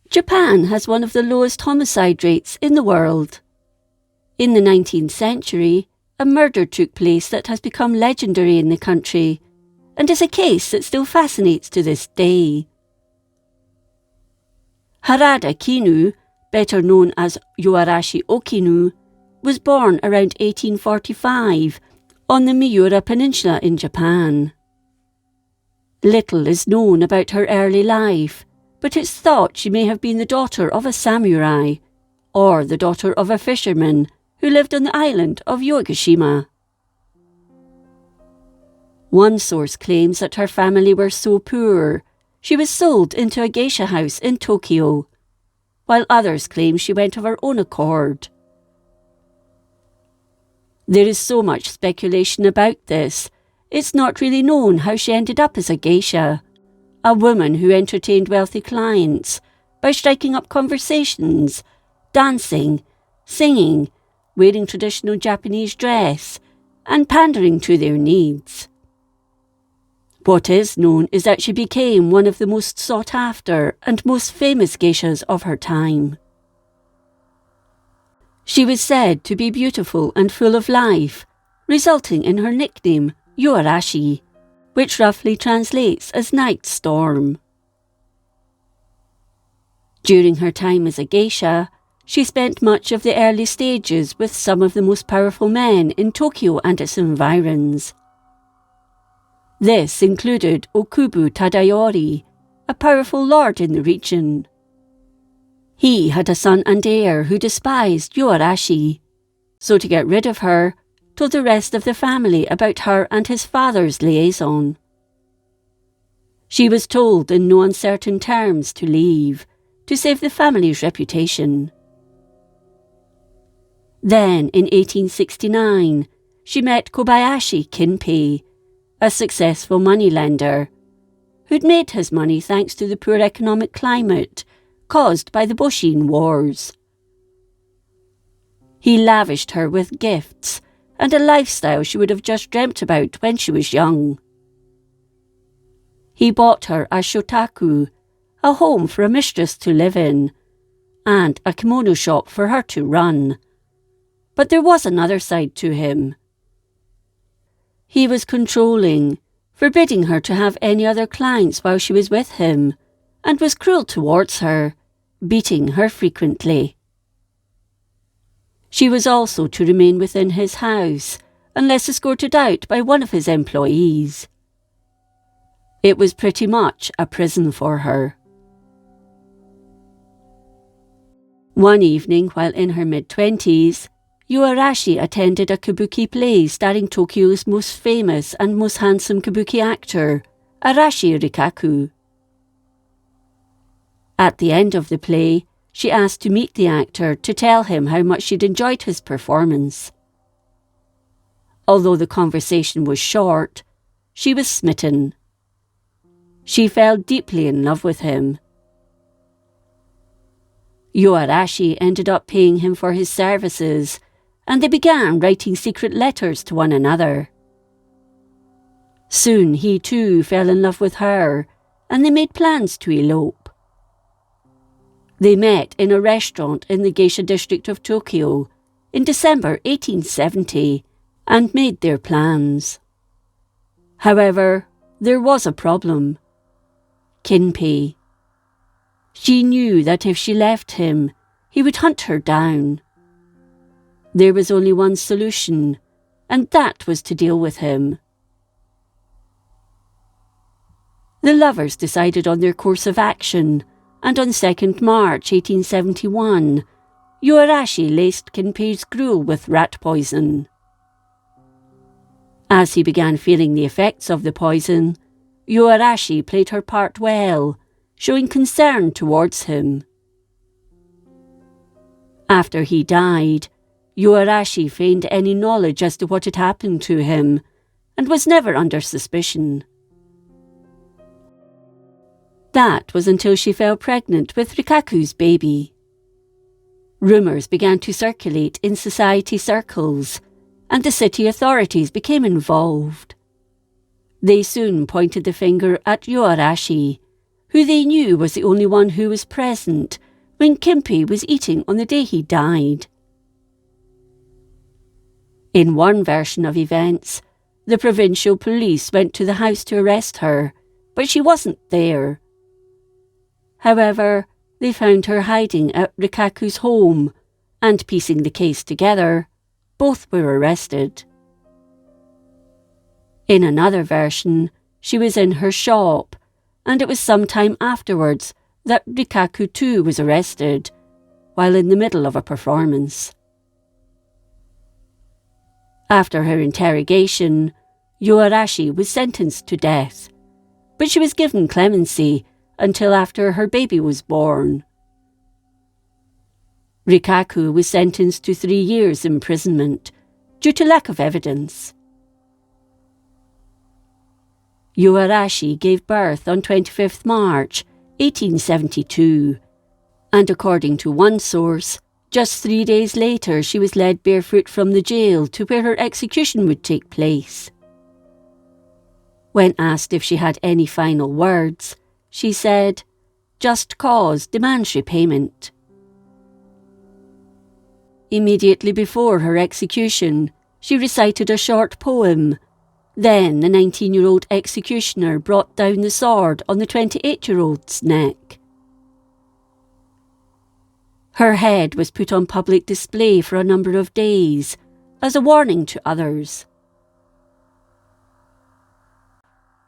Japan has one of the lowest homicide rates in the world. In the 19th century, a murder took place that has become legendary in the country, and is a case that still fascinates to this day. Harada Kinu, better known as Yoarashi Okinu, was born around 1845 on the Myuu Peninsula in Japan. Little is known about her early life, but it's thought she may have been the daughter of a samurai, or the daughter of a fisherman who lived on the island of Yokoshima. One source claims that her family were so poor she was sold into a geisha house in Tokyo, while others claim she went of her own accord. There is so much speculation about this, it's not really known how she ended up as a geisha, a woman who entertained wealthy clients by striking up conversations, dancing, singing, wearing traditional Japanese dress, and pandering to their needs. What is known is that she became one of the most sought-after and most famous geishas of her time. She was said to be beautiful and full of life, resulting in her nickname Yoarashi, which roughly translates as night storm. During her time as a geisha, she spent much of the early stages with some of the most powerful men in Tokyo and its environs. This included Okubo Tadayori, a powerful lord in the region. He had a son and heir who despised Yoarashi, so to get rid of her, told the rest of the family about her and his father's liaison. She was told in no uncertain terms to leave, to save the family's reputation. Then, in 1869, she met Kobayashi Kinpei, a successful moneylender, who'd made his money thanks to the poor economic climate caused by the Boshin Wars. He lavished her with gifts and a lifestyle she would have just dreamt about when she was young. He bought her a shotaku, a home for a mistress to live in, and a kimono shop for her to run. But there was another side to him. He was controlling, forbidding her to have any other clients while she was with him, and was cruel towards her, beating her frequently. She was also to remain within his house, unless escorted out by one of his employees. It was pretty much a prison for her. One evening, while in her mid-20s, Yoarashi attended a kabuki play starring Tokyo's most famous and most handsome kabuki actor, Arashi Rikaku. At the end of the play, she asked to meet the actor to tell him how much she'd enjoyed his performance. Although the conversation was short, she was smitten. She fell deeply in love with him. Yoarashi ended up paying him for his services, and they began writing secret letters to one another. Soon he too fell in love with her, and they made plans to elope. They met in a restaurant in the geisha district of Tokyo in December 1870 and made their plans. However, there was a problem. Kinpei. She knew that if she left him, he would hunt her down. There was only one solution, and that was to deal with him. The lovers decided on their course of action, and on 2nd March 1871, Yoarashi laced Kinpei's gruel with rat poison. As he began feeling the effects of the poison, Yoarashi played her part well, showing concern towards him. After he died, Yoarashi feigned any knowledge as to what had happened to him, and was never under suspicion. That was until she fell pregnant with Rikaku's baby. Rumours began to circulate in society circles, and the city authorities became involved. They soon pointed the finger at Yoarashi, who they knew was the only one who was present when Kimpi was eating on the day he died. In one version of events, the provincial police went to the house to arrest her, but she wasn't there. However, they found her hiding at Rikaku's home, and piecing the case together, both were arrested. In another version, she was in her shop, and it was some time afterwards that Rikaku too was arrested, while in the middle of a performance. After her interrogation, Yoarashi was sentenced to death, but she was given clemency until after her baby was born. Rikaku was sentenced to 3 years imprisonment due to lack of evidence. Yoarashi gave birth on 25th March 1872, and according to one source, just 3 days later she was led barefoot from the jail to where her execution would take place. When asked if she had any final words, she said, "Just cause demands repayment." Immediately before her execution, she recited a short poem. Then the 19-year-old executioner brought down the sword on the 28-year-old's neck. Her head was put on public display for a number of days, as a warning to others.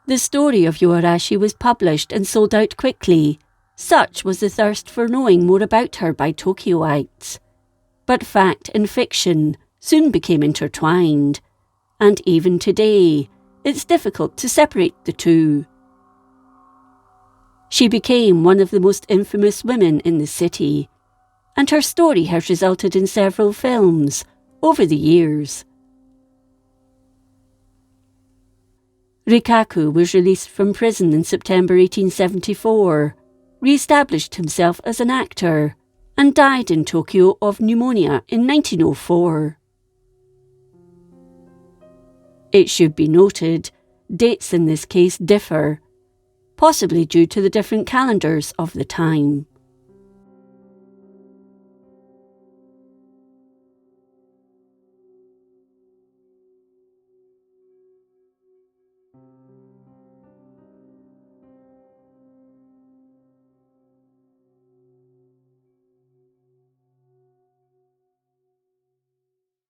The story of Yoarashi was published and sold out quickly. Such was the thirst for knowing more about her by Tokyoites. But fact and fiction soon became intertwined, and even today, it's difficult to separate the two. She became one of the most infamous women in the city, and her story has resulted in several films over the years. Rikaku was released from prison in September 1874, re-established himself as an actor, and died in Tokyo of pneumonia in 1904. It should be noted, dates in this case differ, possibly due to the different calendars of the time.